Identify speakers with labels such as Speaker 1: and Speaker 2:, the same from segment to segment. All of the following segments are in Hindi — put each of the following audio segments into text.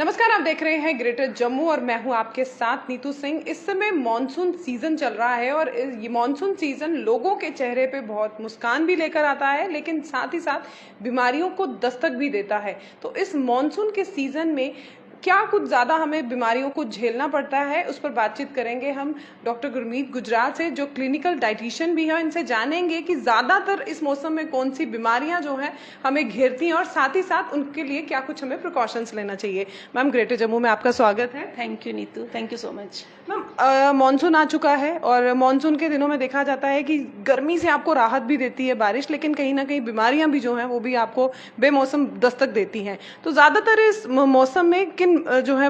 Speaker 1: नमस्कार, आप देख रहे हैं ग्रेटर जम्मू और मैं हूं आपके साथ नीतू सिंह। इस समय मॉनसून सीजन चल रहा है और ये मॉनसून सीजन लोगों के चेहरे पे बहुत मुस्कान भी लेकर आता है, लेकिन साथ ही साथ बीमारियों को दस्तक भी देता है। तो इस मॉनसून के सीजन में क्या कुछ ज़्यादा हमें बीमारियों को झेलना पड़ता है, उस पर बातचीत करेंगे हम डॉक्टर गुरमीत गुजराल से, जो क्लिनिकल डाइटिशियन भी हैं। इनसे जानेंगे कि ज़्यादातर इस मौसम में कौन सी बीमारियां जो हैं हमें घेरती हैं और साथ ही साथ उनके लिए क्या कुछ हमें प्रिकॉशंस लेना चाहिए। मैम, ग्रेटर जम्मू में आपका स्वागत है।
Speaker 2: Thank you Neetu, thank you so much.
Speaker 1: Ma'am, monsoon आ चुका है और मानसून के दिनों में देखा जाता है कि गर्मी से आपको राहत भी देती है बारिश, लेकिन कहीं ना कहीं बीमारियां भी जो हैं वो भी आपको बेमौसम दस्तक देती हैं। तो ज़्यादातर इस मौसम में किन जो है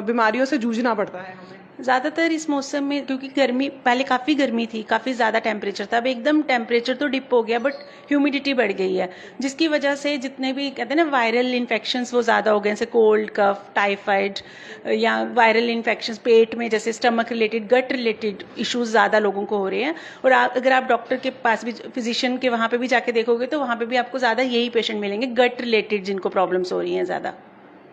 Speaker 1: बीमारियों से जूझना पड़ता है हमें?
Speaker 2: ज़्यादातर इस मौसम में क्योंकि गर्मी पहले काफ़ी गर्मी थी, काफ़ी ज़्यादा टेम्परेचर था, अब एकदम टेम्परेचर तो डिप हो गया बट ह्यूमिडिटी बढ़ गई है, जिसकी वजह से जितने भी कहते हैं ना वायरल इन्फेक्शंस वो ज़्यादा हो गए, जैसे कोल्ड, कफ, टाइफाइड या वायरल इन्फेक्शंस पेट में, जैसे स्टमक रिलेटेड, गट रिलेटेड इश्यूज़ ज़्यादा लोगों को हो रहे हैं। और अगर आप डॉक्टर के पास भी, फिजिशियन के वहाँ पर भी जाके देखोगे तो वहाँ पर भी आपको ज़्यादा यही पेशेंट मिलेंगे, गट रिलेटेड जिनको प्रॉब्लम्स हो रही हैं ज़्यादा।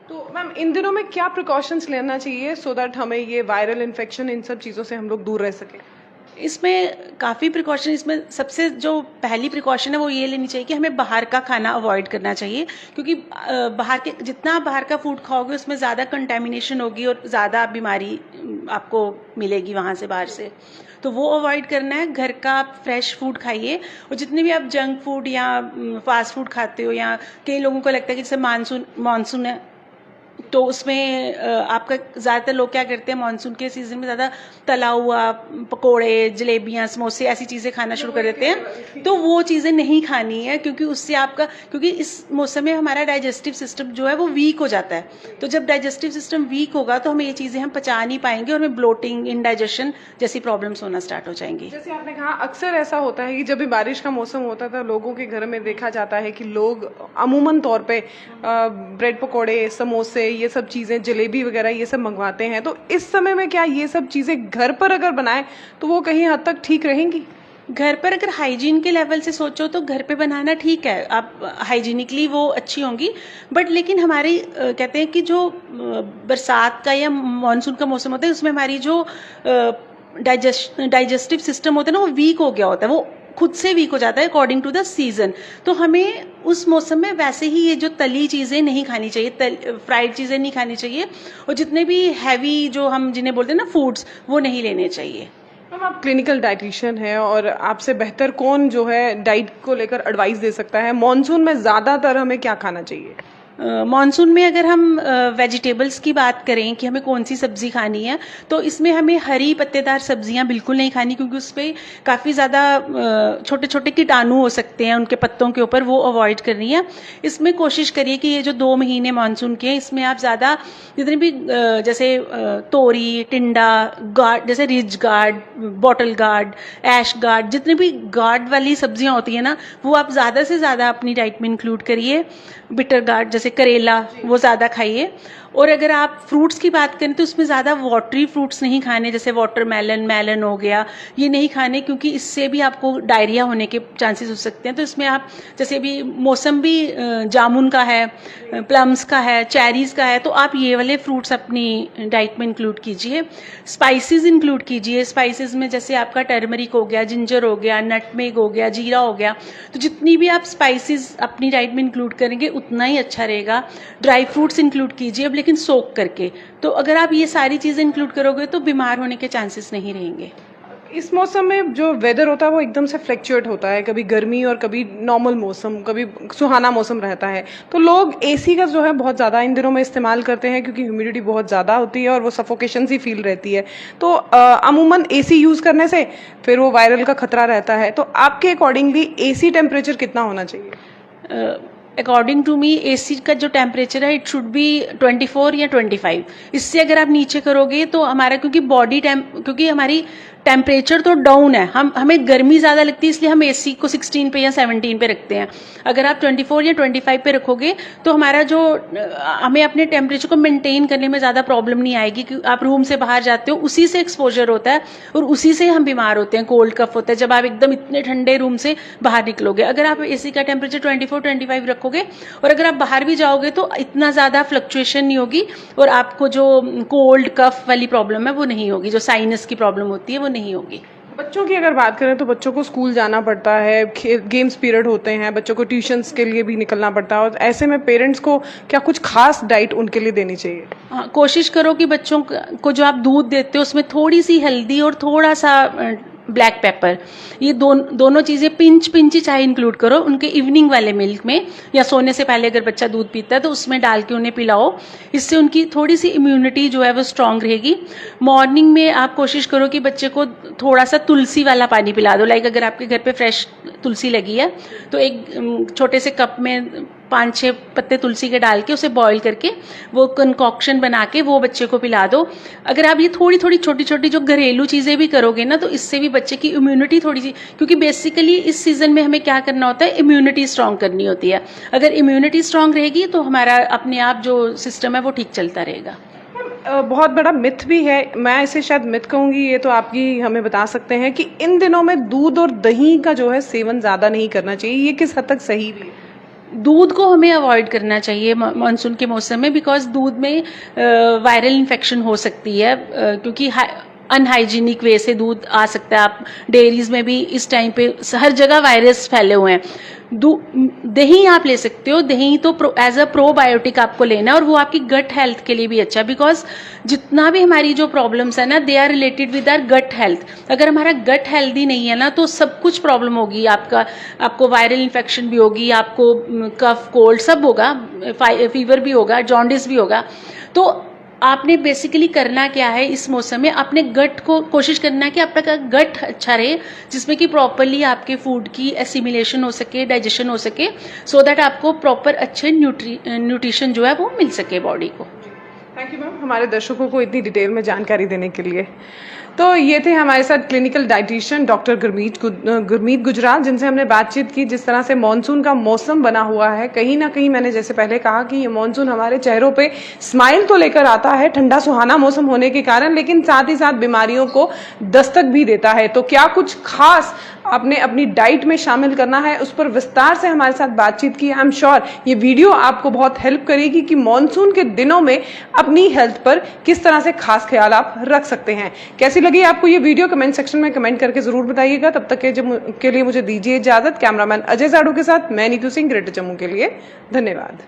Speaker 1: तो मैम, इन दिनों में क्या प्रिकॉशंस लेना चाहिए सो दैट हमें ये वायरल इन्फेक्शन, इन सब चीज़ों से हम लोग दूर रह सकें?
Speaker 2: इसमें काफ़ी प्रिकॉशन, इसमें सबसे जो पहली प्रिकॉशन है वो ये लेनी चाहिए कि हमें बाहर का खाना अवॉइड करना चाहिए, क्योंकि बाहर के जितना बाहर का फूड खाओगे उसमें ज़्यादा कंटेमिनेशन होगी और ज़्यादा बीमारी आपको मिलेगी वहाँ से, बाहर से। तो वो अवॉइड करना है। घर का आप फ्रेश फूड खाइए, और जितने भी आप जंक फूड या फास्ट फूड खाते हो, या कई लोगों को लगता है कि जैसे मानसून है तो उसमें आपका ज़्यादातर लोग क्या करते हैं मानसून के सीज़न में ज़्यादा तला हुआ पकोड़े, जलेबियाँ, समोसे ऐसी चीज़ें खाना शुरू कर देते हैं। तो वो चीज़ें नहीं खानी है, क्योंकि उससे आपका, क्योंकि इस मौसम में हमारा डाइजेस्टिव सिस्टम जो है वो वीक हो जाता है। तो जब डाइजेस्टिव सिस्टम वीक होगा तो हमें ये चीज़ें हम पचा नहीं पाएंगे और हमें ब्लोटिंग, इंडाइजेशन जैसी प्रॉब्लम्स होना स्टार्ट हो जाएंगी।
Speaker 1: जैसे आपने कहा, अक्सर ऐसा होता है कि जब भी बारिश का मौसम होता था लोगों के घर में देखा जाता है कि लोग अमूमन तौर पे ब्रेड पकोड़े, समोसे, ये सब चीज़ें, जलेबी वगैरह ये सब मंगवाते हैं। तो इस समय में क्या ये सब चीज़ें घर पर अगर बनाएं तो वो कहीं हद तक ठीक रहेंगी?
Speaker 2: घर पर अगर हाइजीन के लेवल से सोचो तो घर पे बनाना ठीक है, आप हाइजीनिकली वो अच्छी होंगी। बट लेकिन हमारी कहते हैं कि जो बरसात का या मानसून का मौसम होता है उसमें हमारी जो डाइजेस्टिव सिस्टम होता है ना वो वीक हो गया होता है, वो खुद से वीक हो जाता है अकॉर्डिंग टू द सीजन। तो हमें उस मौसम में वैसे ही ये जो तली चीज़ें नहीं खानी चाहिए, फ्राइड चीज़ें नहीं खानी चाहिए, और जितने भी हैवी जो हम जिन्हें बोलते हैं ना फूड्स, वो नहीं लेने चाहिए।
Speaker 1: मैम, आप क्लिनिकल डाइटिशियन हैं और आपसे बेहतर कौन जो है डाइट को लेकर एडवाइस दे सकता है? मॉनसून में ज़्यादातर हमें क्या खाना चाहिए?
Speaker 2: मॉनसून में अगर हम वेजिटेबल्स की बात करें कि हमें कौन सी सब्ज़ी खानी है, तो इसमें हमें हरी पत्तेदार सब्जियां बिल्कुल नहीं खानी, क्योंकि उस पर काफ़ी ज़्यादा छोटे छोटे कीटाणु हो सकते हैं उनके पत्तों के ऊपर, वो अवॉइड करनी है। इसमें कोशिश करिए कि ये जो 2 महीने मॉनसून के हैं इसमें आप ज़्यादा जितने भी जैसे तोरी, टिंडा, गार्ड, जैसे रिज गार्ड, बॉटल गार्ड, ऐश गार्ड, जितने भी गार्ड वाली सब्जियां होती हैं ना वो आप ज़्यादा से ज़्यादा अपनी डाइट में इंक्लूड करिए। बिटर गार्ड जैसे करेला, वो ज़्यादा खाइए। और अगर आप फ्रूट्स की बात करें तो उसमें ज़्यादा वाटरी फ्रूट्स नहीं खाने, जैसे वाटरमेलन, मेलन हो गया, ये नहीं खाने, क्योंकि इससे भी आपको डायरिया होने के चांसेस हो सकते हैं। तो इसमें आप जैसे अभी मौसम भी जामुन का है, प्लम्स का है, चेरीज़ का है, तो आप ये वाले फ्रूट्स अपनी डाइट में इंक्लूड कीजिए। स्पाइसेस इंक्लूड कीजिए। स्पाइसेस में जैसे आपका टर्मरिक हो गया, जिंजर हो गया, नटमेग हो गया, जीरा हो गया, तो जितनी भी आप स्पाइसेस अपनी डाइट में इंक्लूड करेंगे उतना ही अच्छा रहेगा। ड्राई फ्रूट्स इंक्लूड कीजिए, अब लेकिन सोक करके। तो अगर आप ये सारी चीज़ें इंक्लूड करोगे तो बीमार होने के चांसेस नहीं रहेंगे।
Speaker 1: इस मौसम में जो वेदर होता है वो एकदम से फ्लक्चुएट होता है, कभी गर्मी और कभी नॉर्मल मौसम, कभी सुहाना मौसम रहता है। तो लोग एसी का जो है बहुत ज़्यादा इन दिनों में इस्तेमाल करते हैं, क्योंकि ह्यूमिडिटी बहुत ज़्यादा होती है और वो सफोकेशन सी फील रहती है। तो अमूमन एसी यूज़ करने से फिर वो वायरल का खतरा रहता है। तो आपके अकॉर्डिंगली एसी टेम्परेचर कितना होना चाहिए?
Speaker 2: अकॉर्डिंग टू मी एसी का जो टेम्परेचर है इट शुड बी 24 या 25। इससे अगर आप नीचे करोगे तो हमारा, क्योंकि क्योंकि हमारी टेम्परेचर तो डाउन है, हमें गर्मी ज़्यादा लगती है इसलिए हम एसी को 16 पे या 17 पे रखते हैं। अगर आप 24 या 25 पे रखोगे तो हमारा जो हमें अपने टेम्परेचर को मेंटेन करने में ज़्यादा प्रॉब्लम नहीं आएगी, क्योंकि आप रूम से बाहर जाते हो उसी से एक्सपोजर होता है और उसी से हम बीमार होते हैं, कोल्ड कफ होता है जब आप एकदम इतने ठंडे रूम से बाहर निकलोगे। अगर आप एसी का टेम्परेचर 24-25 रखोगे और अगर आप बाहर भी जाओगे तो इतना ज़्यादा फ्लक्चुएशन नहीं होगी और आपको जो कोल्ड कफ वाली प्रॉब्लम है वो नहीं होगी, जो साइनस की प्रॉब्लम होती है वो नहीं होगी।
Speaker 1: बच्चों की अगर बात करें तो बच्चों को स्कूल जाना पड़ता है, गेम्स पीरियड होते हैं, बच्चों को ट्यूशन्स के लिए भी निकलना पड़ता है, और ऐसे में पेरेंट्स को क्या कुछ खास डाइट उनके लिए देनी चाहिए?
Speaker 2: हाँ, कोशिश करो कि बच्चों को जो आप दूध देते हो उसमें थोड़ी सी हल्दी और थोड़ा सा ब्लैक पेपर, ये दोनों चीज़ें पिंच ही चाहे इंक्लूड करो उनके इवनिंग वाले मिल्क में, या सोने से पहले अगर बच्चा दूध पीता है तो उसमें डाल के उन्हें पिलाओ। इससे उनकी थोड़ी सी इम्यूनिटी जो है वो स्ट्रांग रहेगी। मॉर्निंग में आप कोशिश करो कि बच्चे को थोड़ा सा तुलसी वाला पानी पिला दो। लाइक अगर आपके घर पे फ्रेश तुलसी लगी है तो एक छोटे से कप में 5-6 पत्ते तुलसी के डाल के उसे बॉईल करके वो कंकॉक्शन बना के वो बच्चे को पिला दो। अगर आप ये थोड़ी छोटी जो घरेलू चीज़ें भी करोगे ना तो इससे भी बच्चे की इम्यूनिटी थोड़ी सी, क्योंकि बेसिकली इस सीज़न में हमें क्या करना होता है, इम्यूनिटी स्ट्रांग करनी होती है। अगर इम्यूनिटी स्ट्रांग रहेगी तो हमारा अपने आप जो सिस्टम है वो ठीक चलता रहेगा।
Speaker 1: बहुत बड़ा मिथ भी है, मैं इसे शायद मिथ कहूँगी, ये तो आपकी हमें बता सकते हैं कि इन दिनों में दूध और दही का जो है सेवन ज़्यादा नहीं करना चाहिए, ये किस हद तक सही भी है?
Speaker 2: दूध को हमें अवॉइड करना चाहिए मानसून के मौसम में, बिकॉज दूध में वायरल इन्फेक्शन हो सकती है, क्योंकि अनहाइजीनिक वे से दूध आ सकता है। आप डेयरीज में भी इस टाइम पे हर जगह वायरस फैले हुए हैं। दही आप ले सकते हो, दही तो एज अ प्रोबायोटिक आपको लेना है और वो आपकी गट हेल्थ के लिए भी अच्छा है, बिकॉज जितना भी हमारी जो प्रॉब्लम्स है ना they are related with our gut health. अगर हमारा गट हेल्दी नहीं है ना तो सब कुछ प्रॉब्लम होगी, आपको वायरल इन्फेक्शन भी होगी, आपको कफ कोल्ड सब होगा, फीवर भी होगा, जॉन्डिस भी होगा। तो आपने बेसिकली करना क्या है इस मौसम में, अपने गट को कोशिश करना है कि आपका गट अच्छा रहे, जिसमें कि प्रॉपरली आपके फूड की एसिमिलेशन हो सके, डाइजेशन हो सके, सो दैट आपको प्रॉपर अच्छे न्यूट्रिशन जो है वो मिल सके बॉडी को।
Speaker 1: थैंक यू मैम, हमारे दर्शकों को इतनी डिटेल में जानकारी देने के लिए। तो ये थे हमारे साथ clinical dietitian doctor Gurmeet Gujral, जिनसे हमने बातचीत की। जिस तरह से मॉनसून का मौसम बना हुआ है, कहीं ना कहीं मैंने जैसे पहले कहा कि ये मॉनसून हमारे चेहरों पे स्माइल तो लेकर आता है ठंडा सुहाना मौसम होने के कारण, लेकिन साथ ही साथ बीमारियों को दस्तक भी देता है। तो क्या कुछ खास आपने अपनी डाइट में शामिल करना है, उस पर विस्तार से हमारे साथ बातचीत की। आई एम श्योर ये वीडियो आपको बहुत हेल्प करेगी कि मॉनसून के दिनों में अपनी हेल्थ पर किस तरह से खास ख्याल आप रख सकते हैं। कैसी लगी आपको ये वीडियो, कमेंट सेक्शन में कमेंट करके जरूर बताइएगा। तब तक के लिए मुझे दीजिए इजाजत। कैमरामैन अजय जाड़ू के साथ मैं नीतू सिंह, ग्रेटर जम्मू के लिए धन्यवाद।